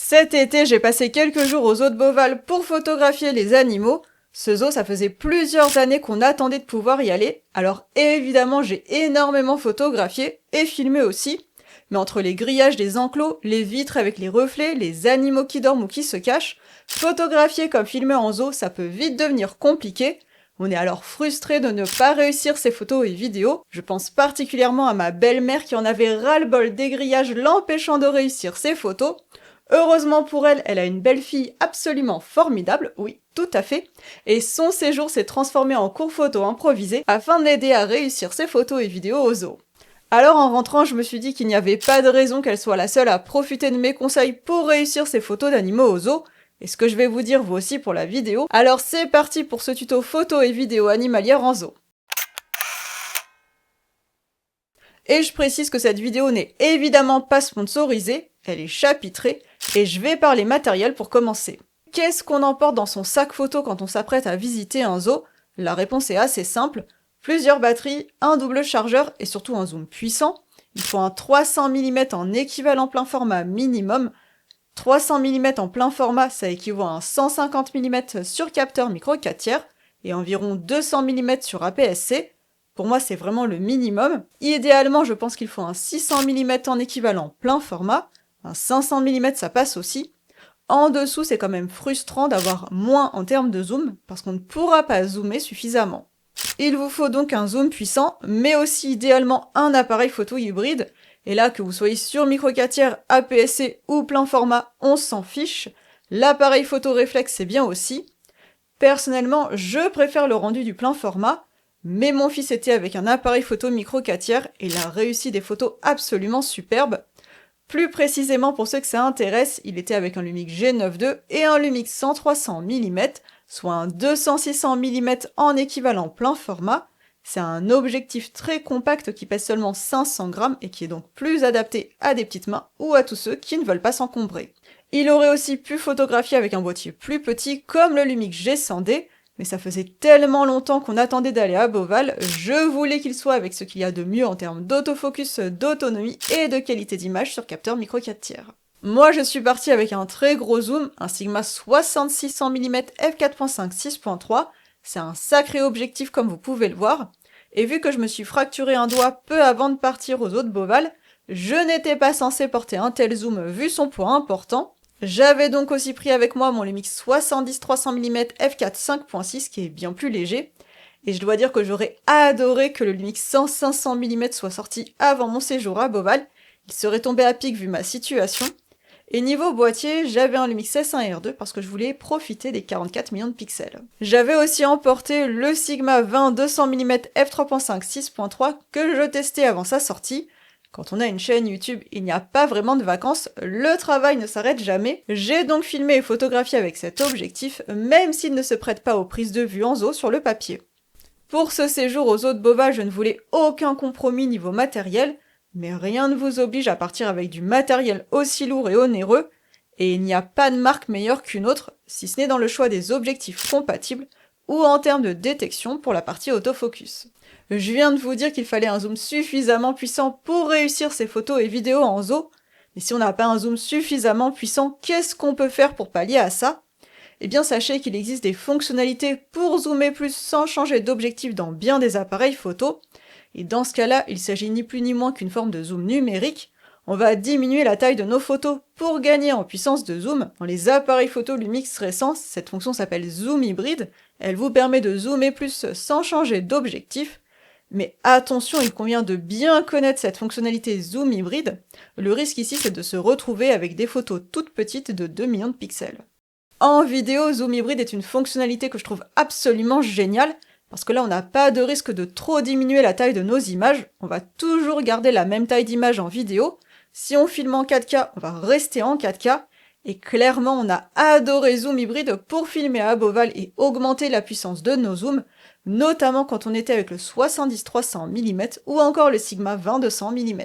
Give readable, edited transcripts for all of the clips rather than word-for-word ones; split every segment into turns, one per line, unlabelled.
Cet été, j'ai passé quelques jours au zoo de Beauval pour photographier les animaux. Ce zoo, ça faisait plusieurs années qu'on attendait de pouvoir y aller, alors évidemment j'ai énormément photographié et filmé aussi. Mais entre les grillages des enclos, les vitres avec les reflets, les animaux qui dorment ou qui se cachent, photographier comme filmer en zoo, ça peut vite devenir compliqué. On est alors frustré de ne pas réussir ces photos et vidéos. Je pense particulièrement à ma belle-mère qui en avait ras-le-bol des grillages l'empêchant de réussir ses photos. Heureusement pour elle, elle a une belle-fille absolument formidable, oui, tout à fait, et son séjour s'est transformé en cours photo improvisé afin de l'aider à réussir ses photos et vidéos au zoo. Alors en rentrant, je me suis dit qu'il n'y avait pas de raison qu'elle soit la seule à profiter de mes conseils pour réussir ses photos d'animaux au zoo, et ce que je vais vous dire vaut aussi pour la vidéo. Alors c'est parti pour ce tuto photo et vidéo animalière en zoo. Et je précise que cette vidéo n'est évidemment pas sponsorisée, elle est chapitrée, et je vais parler matériel pour commencer. Qu'est-ce qu'on emporte dans son sac photo quand on s'apprête à visiter un zoo? La réponse est assez simple. Plusieurs batteries, un double chargeur et surtout un zoom puissant. Il faut un 300 mm en équivalent plein format minimum. 300 mm en plein format, ça équivaut à un 150 mm sur capteur micro 4 tiers et environ 200 mm sur APS-C. Pour moi, c'est vraiment le minimum. Idéalement, je pense qu'il faut un 600 mm en équivalent plein format. Un 500 mm, ça passe aussi. En dessous, c'est quand même frustrant d'avoir moins en termes de zoom, parce qu'on ne pourra pas zoomer suffisamment. Il vous faut donc un zoom puissant, mais aussi idéalement un appareil photo hybride. Et là, que vous soyez sur micro 4 tiers, APS-C ou plein format, on s'en fiche. L'appareil photo réflexe, c'est bien aussi. Personnellement, je préfère le rendu du plein format, mais mon fils était avec un appareil photo micro 4 tiers et il a réussi des photos absolument superbes. Plus précisément pour ceux que ça intéresse, il était avec un Lumix G9 II et un Lumix 100-300 mm, soit un 200-600 mm en équivalent plein format. C'est un objectif très compact qui pèse seulement 500 grammes et qui est donc plus adapté à des petites mains ou à tous ceux qui ne veulent pas s'encombrer. Il aurait aussi pu photographier avec un boîtier plus petit comme le Lumix G100D, mais ça faisait tellement longtemps qu'on attendait d'aller à Beauval, je voulais qu'il soit avec ce qu'il y a de mieux en termes d'autofocus, d'autonomie et de qualité d'image sur capteur micro 4 tiers. Moi je suis partie avec un très gros zoom, un Sigma 6600 mm f4.5 6.3, c'est un sacré objectif comme vous pouvez le voir, et vu que je me suis fracturé un doigt peu avant de partir aux zoo de Beauval, je n'étais pas censée porter un tel zoom vu son poids important. J'avais donc aussi pris avec moi mon Lumix 70-300 mm f4 5.6 qui est bien plus léger, et je dois dire que j'aurais adoré que le Lumix 100-500 mm soit sorti avant mon séjour à Beauval, il serait tombé à pic vu ma situation. Et niveau boîtier, j'avais un Lumix S1R2 parce que je voulais profiter des 44 millions de pixels. J'avais aussi emporté le Sigma 20-200 mm f3.5 6.3 que je testais avant sa sortie. Quand on a une chaîne YouTube, il n'y a pas vraiment de vacances, le travail ne s'arrête jamais. J'ai donc filmé et photographié avec cet objectif, même s'il ne se prête pas aux prises de vue en zoo sur le papier. Pour ce séjour aux zoo de Beauval, je ne voulais aucun compromis niveau matériel, mais rien ne vous oblige à partir avec du matériel aussi lourd et onéreux, et il n'y a pas de marque meilleure qu'une autre, si ce n'est dans le choix des objectifs compatibles, ou en termes de détection pour la partie autofocus. Je viens de vous dire qu'il fallait un zoom suffisamment puissant pour réussir ces photos et vidéos en zoo, mais si on n'a pas un zoom suffisamment puissant, qu'est-ce qu'on peut faire pour pallier à ça? Eh bien sachez qu'il existe des fonctionnalités pour zoomer plus sans changer d'objectif dans bien des appareils photo, et dans ce cas-là, il s'agit ni plus ni moins qu'une forme de zoom numérique. On va diminuer la taille de nos photos pour gagner en puissance de zoom. Dans les appareils photo Lumix récents, cette fonction s'appelle zoom hybride, elle vous permet de zoomer plus sans changer d'objectif. Mais attention, il convient de bien connaître cette fonctionnalité zoom hybride. Le risque ici, c'est de se retrouver avec des photos toutes petites de 2 millions de pixels. En vidéo, zoom hybride est une fonctionnalité que je trouve absolument géniale, parce que là, on n'a pas de risque de trop diminuer la taille de nos images, on va toujours garder la même taille d'image en vidéo. Si on filme en 4K, on va rester en 4K, et clairement, on a adoré zoom hybride pour filmer à Beauval et augmenter la puissance de nos zooms, notamment quand on était avec le 70-300 mm ou encore le Sigma 20-200 mm.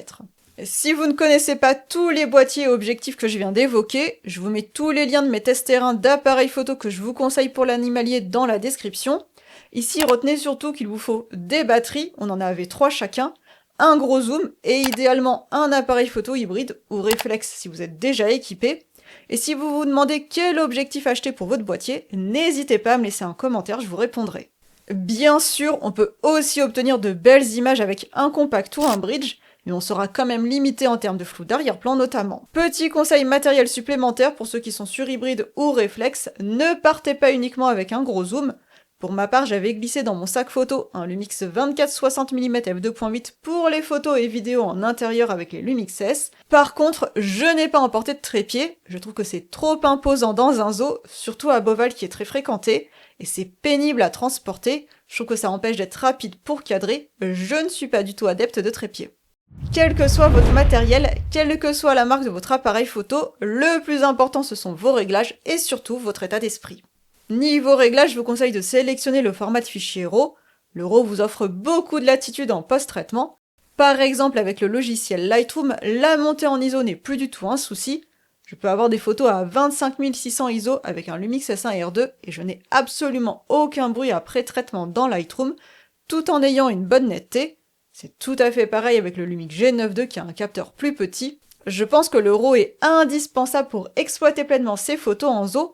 Si vous ne connaissez pas tous les boîtiers et objectifs que je viens d'évoquer, je vous mets tous les liens de mes tests terrain d'appareils photo que je vous conseille pour l'animalier dans la description. Ici, retenez surtout qu'il vous faut des batteries, on en avait 3 chacun, un gros zoom et idéalement un appareil photo hybride ou réflexe si vous êtes déjà équipé. Et si vous vous demandez quel objectif acheter pour votre boîtier, n'hésitez pas à me laisser un commentaire, je vous répondrai. Bien sûr, on peut aussi obtenir de belles images avec un compact ou un bridge, mais on sera quand même limité en termes de flou d'arrière-plan notamment. Petit conseil matériel supplémentaire pour ceux qui sont sur hybride ou réflexe, ne partez pas uniquement avec un gros zoom. Pour ma part, j'avais glissé dans mon sac photo un Lumix 24-60 mm f2.8 pour les photos et vidéos en intérieur avec les Lumix S. Par contre, je n'ai pas emporté de trépied, je trouve que c'est trop imposant dans un zoo, surtout à Beauval qui est très fréquenté, et c'est pénible à transporter, je trouve que ça empêche d'être rapide pour cadrer, je ne suis pas du tout adepte de trépied. Quel que soit votre matériel, quelle que soit la marque de votre appareil photo, le plus important ce sont vos réglages et surtout votre état d'esprit. Niveau réglages, je vous conseille de sélectionner le format de fichier RAW. Le RAW vous offre beaucoup de latitude en post-traitement. Par exemple, avec le logiciel Lightroom, la montée en ISO n'est plus du tout un souci. Je peux avoir des photos à 25 600 ISO avec un Lumix S1 R2 et je n'ai absolument aucun bruit à pré-traitement dans Lightroom, tout en ayant une bonne netteté. C'est tout à fait pareil avec le Lumix G9 II qui a un capteur plus petit. Je pense que le RAW est indispensable pour exploiter pleinement ces photos en zoo.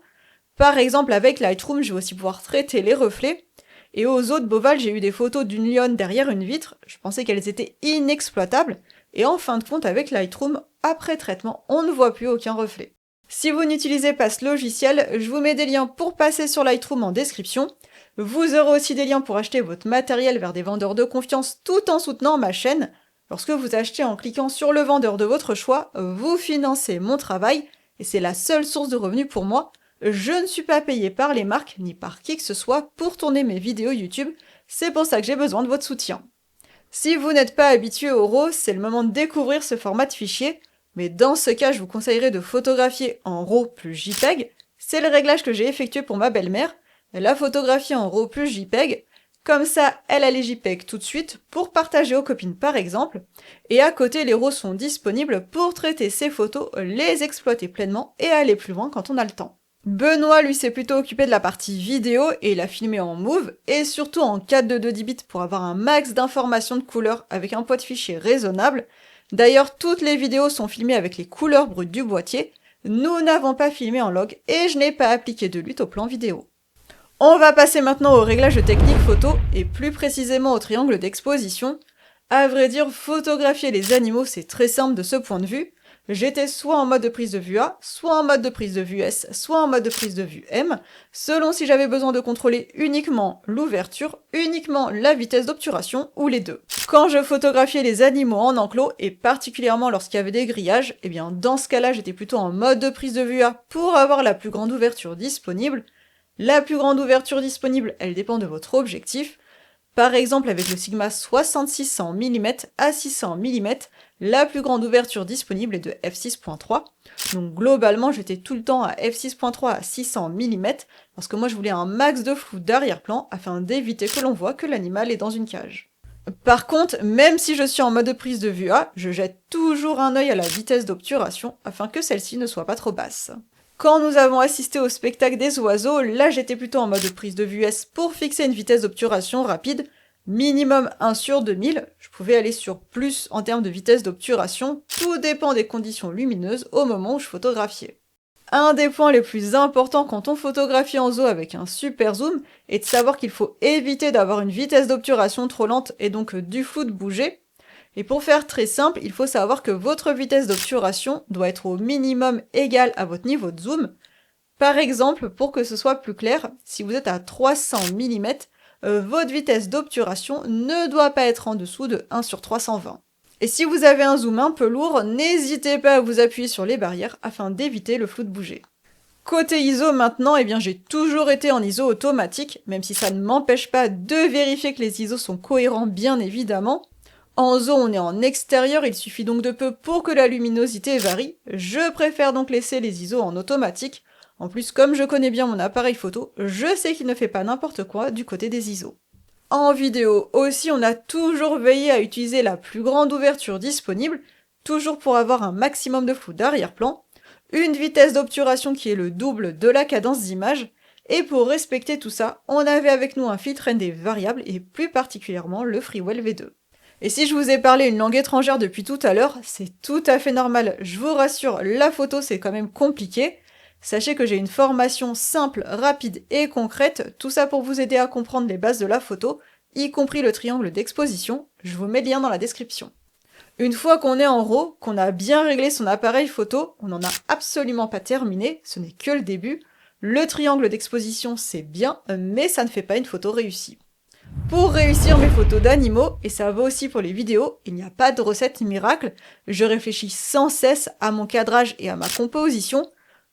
Par exemple, avec Lightroom, je vais aussi pouvoir traiter les reflets. Et aux zoo de Beauval, j'ai eu des photos d'une lionne derrière une vitre. Je pensais qu'elles étaient inexploitables. Et en fin de compte, avec Lightroom, après traitement, on ne voit plus aucun reflet. Si vous n'utilisez pas ce logiciel, je vous mets des liens pour passer sur Lightroom en description. Vous aurez aussi des liens pour acheter votre matériel vers des vendeurs de confiance tout en soutenant ma chaîne. Lorsque vous achetez en cliquant sur le vendeur de votre choix, vous financez mon travail et c'est la seule source de revenus pour moi. Je ne suis pas payée par les marques ni par qui que ce soit pour tourner mes vidéos YouTube, c'est pour ça que j'ai besoin de votre soutien. Si vous n'êtes pas habitué au RAW, c'est le moment de découvrir ce format de fichier, mais dans ce cas, je vous conseillerais de photographier en RAW plus JPEG, c'est le réglage que j'ai effectué pour ma belle-mère, elle a photographié en RAW plus JPEG, comme ça elle a les JPEG tout de suite pour partager aux copines par exemple, et à côté les RAW sont disponibles pour traiter ces photos, les exploiter pleinement et aller plus loin quand on a le temps. Benoît, lui, s'est plutôt occupé de la partie vidéo et il a filmé en Move et surtout en 4:2 10 bits pour avoir un max d'informations de couleurs avec un poids de fichier raisonnable. D'ailleurs, toutes les vidéos sont filmées avec les couleurs brutes du boîtier. Nous n'avons pas filmé en log et je n'ai pas appliqué de lutte au plan vidéo. On va passer maintenant au réglage de technique photo et plus précisément au triangle d'exposition. À vrai dire, photographier les animaux c'est très simple de ce point de vue. J'étais soit en mode de prise de vue A, soit en mode de prise de vue S, soit en mode de prise de vue M, selon si j'avais besoin de contrôler uniquement l'ouverture, uniquement la vitesse d'obturation ou les deux. Quand je photographiais les animaux en enclos, et particulièrement lorsqu'il y avait des grillages, eh bien dans ce cas-là j'étais plutôt en mode de prise de vue A pour avoir la plus grande ouverture disponible. La plus grande ouverture disponible, elle dépend de votre objectif. Par exemple, avec le Sigma 6600 mm à 600 mm, la plus grande ouverture disponible est de f6.3. Donc globalement, j'étais tout le temps à f6.3 à 600 mm, parce que moi je voulais un max de flou d'arrière-plan afin d'éviter que l'on voit que l'animal est dans une cage. Par contre, même si je suis en mode de prise de vue A, je jette toujours un œil à la vitesse d'obturation afin que celle-ci ne soit pas trop basse. Quand nous avons assisté au spectacle des oiseaux, là j'étais plutôt en mode prise de vue S pour fixer une vitesse d'obturation rapide, minimum 1 sur 2000, je pouvais aller sur plus en termes de vitesse d'obturation, tout dépend des conditions lumineuses au moment où je photographiais. Un des points les plus importants quand on photographie en zoo avec un super zoom est de savoir qu'il faut éviter d'avoir une vitesse d'obturation trop lente et donc du flou de bouger. Et pour faire très simple, il faut savoir que votre vitesse d'obturation doit être au minimum égale à votre niveau de zoom. Par exemple, pour que ce soit plus clair, si vous êtes à 300 mm, votre vitesse d'obturation ne doit pas être en dessous de 1 sur 320. Et si vous avez un zoom un peu lourd, n'hésitez pas à vous appuyer sur les barrières afin d'éviter le flou de bouger. Côté ISO maintenant, eh bien j'ai toujours été en ISO automatique, même si ça ne m'empêche pas de vérifier que les ISO sont cohérents bien évidemment. En zoo, on est en extérieur, il suffit donc de peu pour que la luminosité varie. Je préfère donc laisser les ISO en automatique. En plus, comme je connais bien mon appareil photo, je sais qu'il ne fait pas n'importe quoi du côté des ISO. En vidéo aussi, on a toujours veillé à utiliser la plus grande ouverture disponible, toujours pour avoir un maximum de flou d'arrière-plan, une vitesse d'obturation qui est le double de la cadence d'image, et pour respecter tout ça, on avait avec nous un filtre ND variable et plus particulièrement le Freewell V2. Et si je vous ai parlé une langue étrangère depuis tout à l'heure, c'est tout à fait normal. Je vous rassure, la photo c'est quand même compliqué. Sachez que j'ai une formation simple, rapide et concrète, tout ça pour vous aider à comprendre les bases de la photo, y compris le triangle d'exposition. Je vous mets le lien dans la description. Une fois qu'on est en RAW, qu'on a bien réglé son appareil photo, on n'en a absolument pas terminé, ce n'est que le début. Le triangle d'exposition c'est bien, mais ça ne fait pas une photo réussie. Pour réussir mes photos d'animaux, et ça vaut aussi pour les vidéos, il n'y a pas de recette miracle, je réfléchis sans cesse à mon cadrage et à ma composition.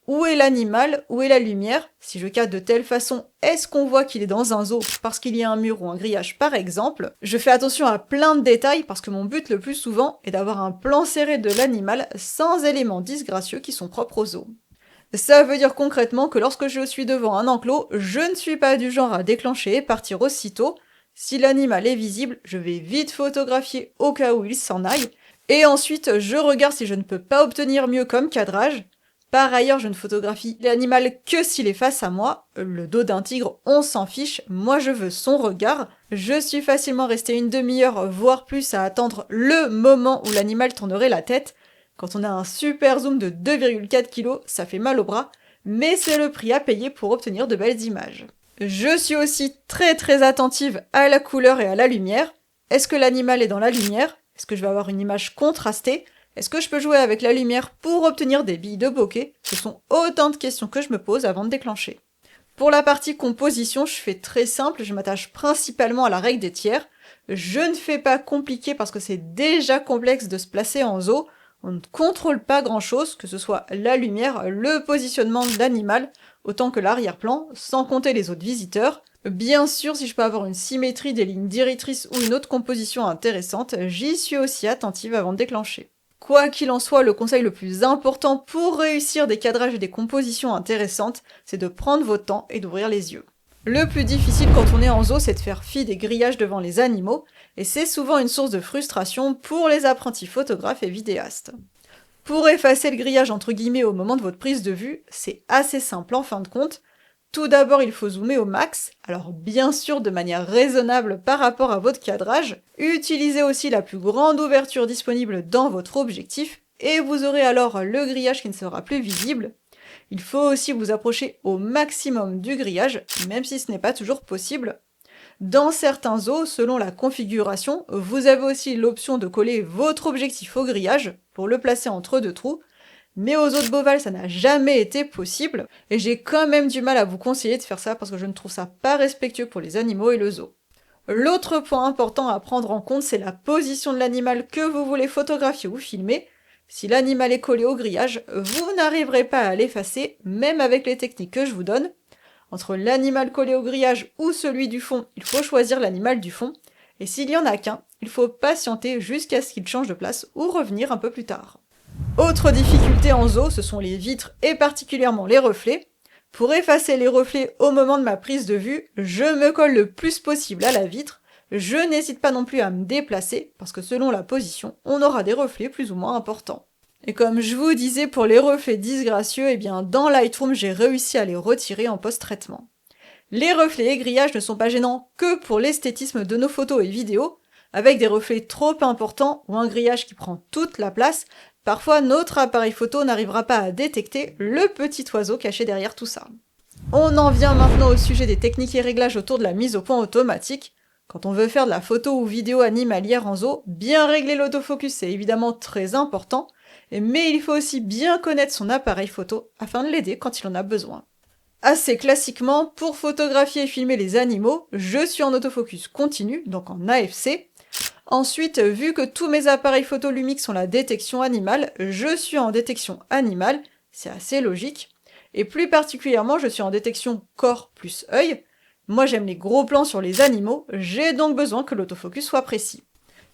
Où est l'animal? Où est la lumière? Si je cadre de telle façon, est-ce qu'on voit qu'il est dans un zoo parce qu'il y a un mur ou un grillage par exemple? Je fais attention à plein de détails parce que mon but le plus souvent est d'avoir un plan serré de l'animal sans éléments disgracieux qui sont propres aux zoos. Ça veut dire concrètement que lorsque je suis devant un enclos, je ne suis pas du genre à déclencher et partir aussitôt. Si l'animal est visible, je vais vite photographier au cas où il s'en aille, et ensuite je regarde si je ne peux pas obtenir mieux comme cadrage. Par ailleurs, je ne photographie l'animal que s'il est face à moi. Le dos d'un tigre, on s'en fiche, moi je veux son regard. Je suis facilement resté une demi-heure, voire plus, à attendre le moment où l'animal tournerait la tête. Quand on a un super zoom de 2,4 kg, ça fait mal au bras, mais c'est le prix à payer pour obtenir de belles images. Je suis aussi très attentive à la couleur et à la lumière. Est-ce que l'animal est dans la lumière? Est-ce que je vais avoir une image contrastée? Est-ce que je peux jouer avec la lumière pour obtenir des billes de bokeh? Ce sont autant de questions que je me pose avant de déclencher. Pour la partie composition, je fais très simple, je m'attache principalement à la règle des tiers. Je ne fais pas compliqué parce que c'est déjà complexe de se placer en zoo. On ne contrôle pas grand chose, que ce soit la lumière, le positionnement de l'animal, autant que l'arrière-plan, sans compter les autres visiteurs. Bien sûr, si je peux avoir une symétrie des lignes directrices ou une autre composition intéressante, j'y suis aussi attentive avant de déclencher. Quoi qu'il en soit, le conseil le plus important pour réussir des cadrages et des compositions intéressantes, c'est de prendre votre temps et d'ouvrir les yeux. Le plus difficile quand on est en zoo, c'est de faire fi des grillages devant les animaux, et c'est souvent une source de frustration pour les apprentis photographes et vidéastes. Pour effacer le grillage entre guillemets au moment de votre prise de vue, c'est assez simple en fin de compte. Tout d'abord, il faut zoomer au max, alors bien sûr de manière raisonnable par rapport à votre cadrage. Utilisez aussi la plus grande ouverture disponible dans votre objectif, et vous aurez alors le grillage qui ne sera plus visible. Il faut aussi vous approcher au maximum du grillage, même si ce n'est pas toujours possible. Dans certains zoos, selon la configuration, vous avez aussi l'option de coller votre objectif au grillage pour le placer entre deux trous, mais aux zoos de Beauval, ça n'a jamais été possible, et j'ai quand même du mal à vous conseiller de faire ça parce que je ne trouve ça pas respectueux pour les animaux et le zoo. L'autre point important à prendre en compte, c'est la position de l'animal que vous voulez photographier ou filmer. Si l'animal est collé au grillage, vous n'arriverez pas à l'effacer, même avec les techniques que je vous donne. Entre l'animal collé au grillage ou celui du fond, il faut choisir l'animal du fond, et s'il y en a qu'un, il faut patienter jusqu'à ce qu'il change de place ou revenir un peu plus tard. Autre difficulté en zoo, ce sont les vitres et particulièrement les reflets. Pour effacer les reflets au moment de ma prise de vue, je me colle le plus possible à la vitre. Je n'hésite pas non plus à me déplacer, parce que selon la position, on aura des reflets plus ou moins importants. Et comme je vous disais pour les reflets disgracieux, eh bien dans Lightroom j'ai réussi à les retirer en post-traitement. Les reflets et grillages ne sont pas gênants que pour l'esthétisme de nos photos et vidéos. Avec des reflets trop importants ou un grillage qui prend toute la place, parfois notre appareil photo n'arrivera pas à détecter le petit oiseau caché derrière tout ça. On en vient maintenant au sujet des techniques et réglages autour de la mise au point automatique. Quand on veut faire de la photo ou vidéo animalière en zoo, bien régler l'autofocus c'est évidemment très important, mais il faut aussi bien connaître son appareil photo afin de l'aider quand il en a besoin. Assez classiquement, pour photographier et filmer les animaux, je suis en autofocus continu, donc en AFC. Ensuite, vu que tous mes appareils photo Lumix ont la détection animale, je suis en détection animale, c'est assez logique. Et plus particulièrement, je suis en détection corps plus œil. Moi j'aime les gros plans sur les animaux, j'ai donc besoin que l'autofocus soit précis.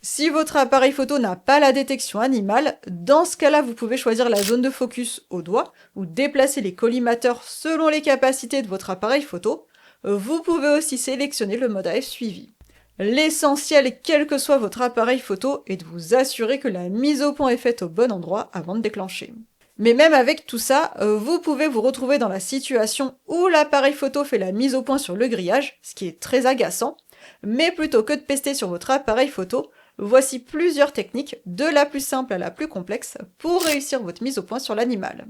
Si votre appareil photo n'a pas la détection animale, dans ce cas-là, vous pouvez choisir la zone de focus au doigt ou déplacer les collimateurs selon les capacités de votre appareil photo. Vous pouvez aussi sélectionner le mode AF suivi. L'essentiel, quel que soit votre appareil photo, est de vous assurer que la mise au point est faite au bon endroit avant de déclencher. Mais même avec tout ça, vous pouvez vous retrouver dans la situation où l'appareil photo fait la mise au point sur le grillage, ce qui est très agaçant, mais plutôt que de pester sur votre appareil photo, Voici plusieurs techniques, de la plus simple à la plus complexe, pour réussir votre mise au point sur l'animal.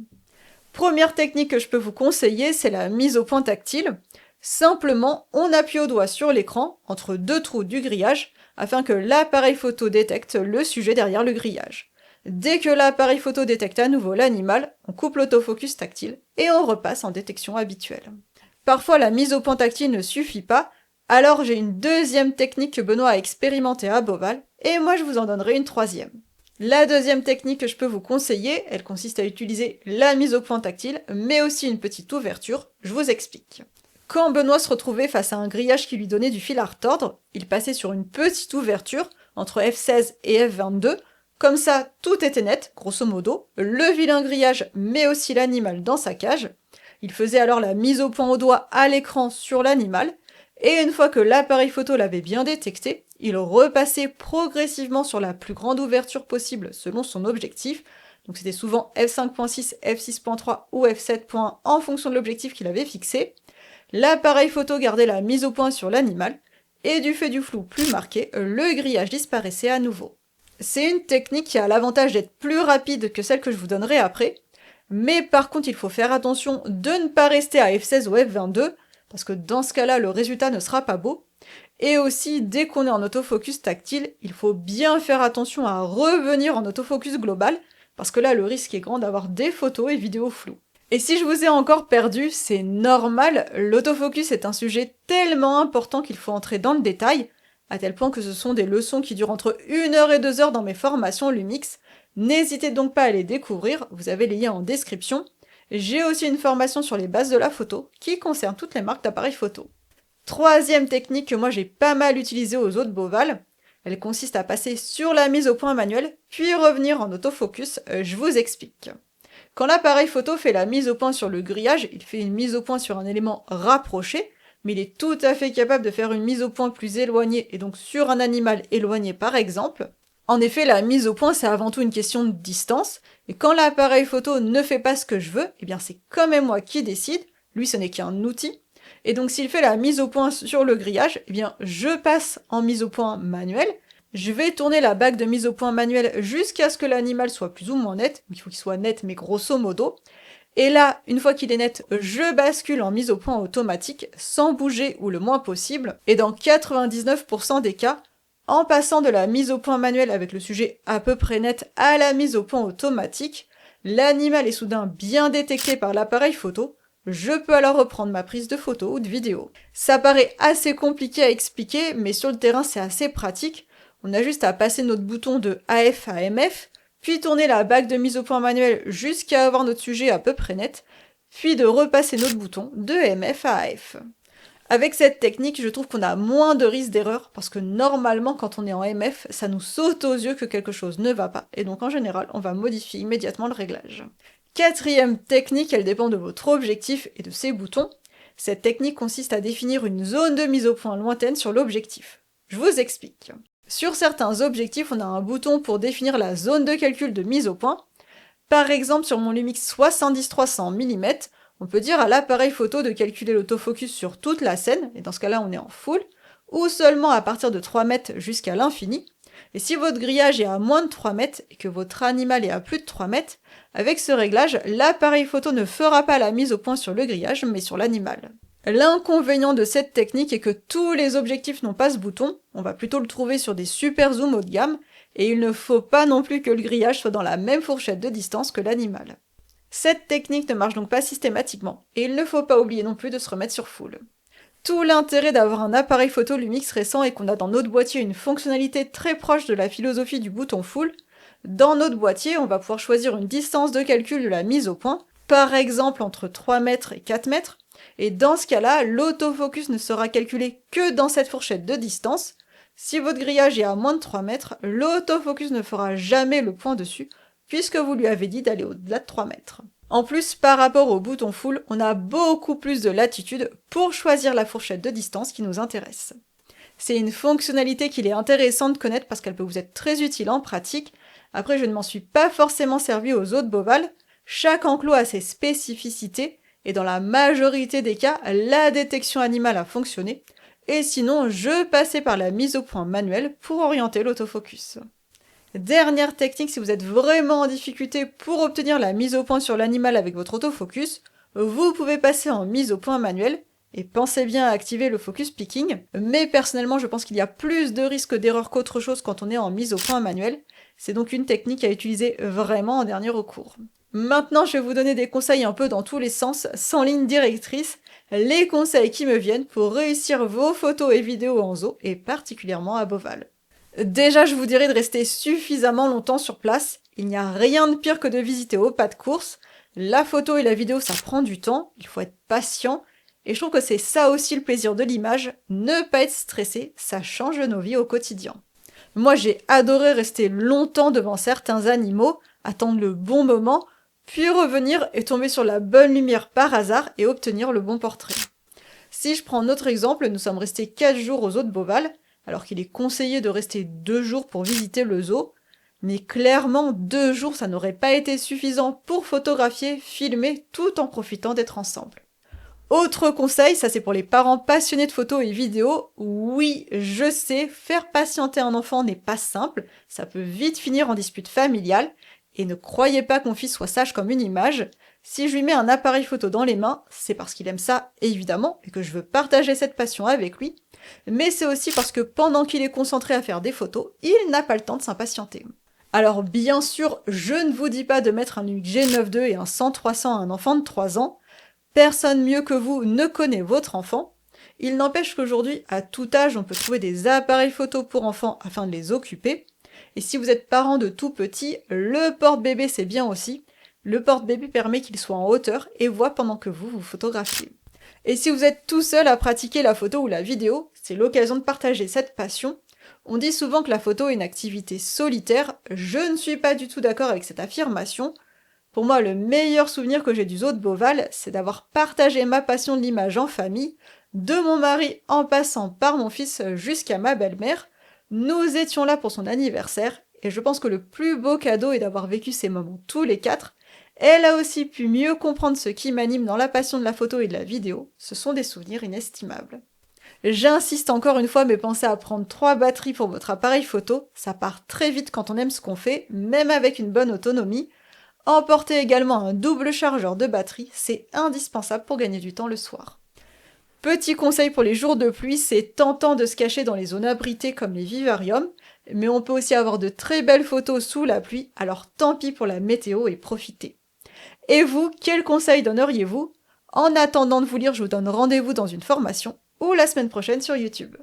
Première technique que je peux vous conseiller, c'est la mise au point tactile. Simplement, on appuie au doigt sur l'écran, entre deux trous du grillage, afin que l'appareil photo détecte le sujet derrière le grillage. Dès que l'appareil photo détecte à nouveau l'animal, on coupe l'autofocus tactile et on repasse en détection habituelle. Parfois, la mise au point tactile ne suffit pas, alors j'ai une deuxième technique que Benoît a expérimentée à Beauval, et moi je vous en donnerai une troisième. La deuxième technique que je peux vous conseiller, elle consiste à utiliser la mise au point tactile, mais aussi une petite ouverture, je vous explique. Quand Benoît se retrouvait face à un grillage qui lui donnait du fil à retordre, il passait sur une petite ouverture entre F16 et F22, comme ça tout était net, grosso modo, le vilain grillage mais aussi l'animal dans sa cage. Il faisait alors la mise au point au doigt à l'écran sur l'animal, et une fois que l'appareil photo l'avait bien détecté, il repassait progressivement sur la plus grande ouverture possible selon son objectif. Donc c'était souvent f5.6, f6.3 ou f7.1 en fonction de l'objectif qu'il avait fixé. L'appareil photo gardait la mise au point sur l'animal, et du fait du flou plus marqué, le grillage disparaissait à nouveau. C'est une technique qui a l'avantage d'être plus rapide que celle que je vous donnerai après, mais par contre il faut faire attention de ne pas rester à f16 ou f22, parce que dans ce cas-là, le résultat ne sera pas beau. Et aussi, dès qu'on est en autofocus tactile, il faut bien faire attention à revenir en autofocus global, parce que là, le risque est grand d'avoir des photos et vidéos floues. Et si je vous ai encore perdu, c'est normal, l'autofocus est un sujet tellement important qu'il faut entrer dans le détail, à tel point que ce sont des leçons qui durent entre 1 heure et 2 heures dans mes formations Lumix. N'hésitez donc pas à les découvrir, vous avez les liens en description. J'ai aussi une formation sur les bases de la photo, qui concerne toutes les marques d'appareils photo. Troisième technique que moi j'ai pas mal utilisée aux eaux de Beauval, elle consiste à passer sur la mise au point manuelle, puis revenir en autofocus, je vous explique. Quand l'appareil photo fait la mise au point sur le grillage, il fait une mise au point sur un élément rapproché, mais il est tout à fait capable de faire une mise au point plus éloignée, et donc sur un animal éloigné par exemple. En effet, la mise au point, c'est avant tout une question de distance, et quand l'appareil photo ne fait pas ce que je veux, eh bien c'est quand même moi qui décide, lui ce n'est qu'un outil, et donc s'il fait la mise au point sur le grillage, eh bien je passe en mise au point manuelle, je vais tourner la bague de mise au point manuelle jusqu'à ce que l'animal soit plus ou moins net, il faut qu'il soit net mais grosso modo, et là, une fois qu'il est net, je bascule en mise au point automatique, sans bouger ou le moins possible, et dans 99% des cas, en passant de la mise au point manuelle avec le sujet à peu près net à la mise au point automatique, l'animal est soudain bien détecté par l'appareil photo, je peux alors reprendre ma prise de photo ou de vidéo. Ça paraît assez compliqué à expliquer, mais sur le terrain c'est assez pratique. On a juste à passer notre bouton de AF à MF, puis tourner la bague de mise au point manuelle jusqu'à avoir notre sujet à peu près net, puis de repasser notre bouton de MF à AF. Avec cette technique, je trouve qu'on a moins de risques d'erreur, parce que normalement, quand on est en MF, ça nous saute aux yeux que quelque chose ne va pas, et donc en général, on va modifier immédiatement le réglage. Quatrième technique, elle dépend de votre objectif et de ses boutons. Cette technique consiste à définir une zone de mise au point lointaine sur l'objectif. Je vous explique. Sur certains objectifs, on a un bouton pour définir la zone de calcul de mise au point. Par exemple, sur mon Lumix 70-300 mm, on peut dire à l'appareil photo de calculer l'autofocus sur toute la scène, et dans ce cas-là on est en full, ou seulement à partir de 3 mètres jusqu'à l'infini. Et si votre grillage est à moins de 3 mètres et que votre animal est à plus de 3 mètres, avec ce réglage, l'appareil photo ne fera pas la mise au point sur le grillage, mais sur l'animal. L'inconvénient de cette technique est que tous les objectifs n'ont pas ce bouton, on va plutôt le trouver sur des super zooms haut de gamme, et il ne faut pas non plus que le grillage soit dans la même fourchette de distance que l'animal. Cette technique ne marche donc pas systématiquement, et il ne faut pas oublier non plus de se remettre sur full. Tout l'intérêt d'avoir un appareil photo Lumix récent est qu'on a dans notre boîtier une fonctionnalité très proche de la philosophie du bouton full. Dans notre boîtier, on va pouvoir choisir une distance de calcul de la mise au point, par exemple entre 3 mètres et 4 mètres, et dans ce cas-là, l'autofocus ne sera calculé que dans cette fourchette de distance. Si votre grillage est à moins de 3 mètres, l'autofocus ne fera jamais le point dessus, puisque vous lui avez dit d'aller au-delà de 3 mètres. En plus, par rapport au bouton full, on a beaucoup plus de latitude pour choisir la fourchette de distance qui nous intéresse. C'est une fonctionnalité qu'il est intéressant de connaître parce qu'elle peut vous être très utile en pratique. Après, je ne m'en suis pas forcément servi aux eaux de Beauval. Chaque enclos a ses spécificités, et dans la majorité des cas, la détection animale a fonctionné. et sinon je passais par la mise au point manuelle pour orienter l'autofocus. Dernière technique, si vous êtes vraiment en difficulté pour obtenir la mise au point sur l'animal avec votre autofocus, vous pouvez passer en mise au point manuelle, et pensez bien à activer le focus picking, mais personnellement je pense qu'il y a plus de risques d'erreur qu'autre chose quand on est en mise au point manuelle, c'est donc une technique à utiliser vraiment en dernier recours. Maintenant je vais vous donner des conseils un peu dans tous les sens, sans ligne directrice, les conseils qui me viennent pour réussir vos photos et vidéos en zoo, et particulièrement à Beauval. Déjà je vous dirais de rester suffisamment longtemps sur place, il n'y a rien de pire que de visiter au pas de course, la photo et la vidéo ça prend du temps, il faut être patient, et je trouve que c'est ça aussi le plaisir de l'image, ne pas être stressé, ça change nos vies au quotidien. Moi j'ai adoré rester longtemps devant certains animaux, attendre le bon moment, puis revenir et tomber sur la bonne lumière par hasard et obtenir le bon portrait. Si je prends notre exemple, nous sommes restés 4 jours au zoo de Beauval, alors qu'il est conseillé de rester 2 jours pour visiter le zoo, mais clairement 2 jours ça n'aurait pas été suffisant pour photographier, filmer, tout en profitant d'être ensemble. Autre conseil, ça c'est pour les parents passionnés de photos et vidéos, oui, je sais, faire patienter un enfant n'est pas simple, ça peut vite finir en dispute familiale, et ne croyez pas que mon fils soit sage comme une image, si je lui mets un appareil photo dans les mains, c'est parce qu'il aime ça, évidemment, et que je veux partager cette passion avec lui, mais c'est aussi parce que pendant qu'il est concentré à faire des photos, il n'a pas le temps de s'impatienter. Alors bien sûr, je ne vous dis pas de mettre un Lumix G9 II et un 100-300 à un enfant de 3 ans, personne mieux que vous ne connaît votre enfant. Il n'empêche qu'aujourd'hui, à tout âge, on peut trouver des appareils photo pour enfants afin de les occuper. Et si vous êtes parent de tout petit, le porte-bébé c'est bien aussi. Le porte-bébé permet qu'il soit en hauteur et voit pendant que vous photographiez. Et si vous êtes tout seul à pratiquer la photo ou la vidéo, c'est l'occasion de partager cette passion. On dit souvent que la photo est une activité solitaire, je ne suis pas du tout d'accord avec cette affirmation. Pour moi, le meilleur souvenir que j'ai du zoo de Beauval, c'est d'avoir partagé ma passion de l'image en famille, de mon mari en passant par mon fils jusqu'à ma belle-mère. Nous étions là pour son anniversaire, et je pense que le plus beau cadeau est d'avoir vécu ces moments tous les 4. Elle a aussi pu mieux comprendre ce qui m'anime dans la passion de la photo et de la vidéo, ce sont des souvenirs inestimables. J'insiste encore une fois, mais pensez à prendre 3 batteries pour votre appareil photo, ça part très vite quand on aime ce qu'on fait, même avec une bonne autonomie. Emportez également un double chargeur de batterie, c'est indispensable pour gagner du temps le soir. Petit conseil pour les jours de pluie, c'est tentant de se cacher dans les zones abritées comme les vivariums, mais on peut aussi avoir de très belles photos sous la pluie, alors tant pis pour la météo et profitez. Et vous, quel conseil donneriez-vous? En attendant de vous lire, je vous donne rendez-vous dans une formation ou la semaine prochaine sur YouTube.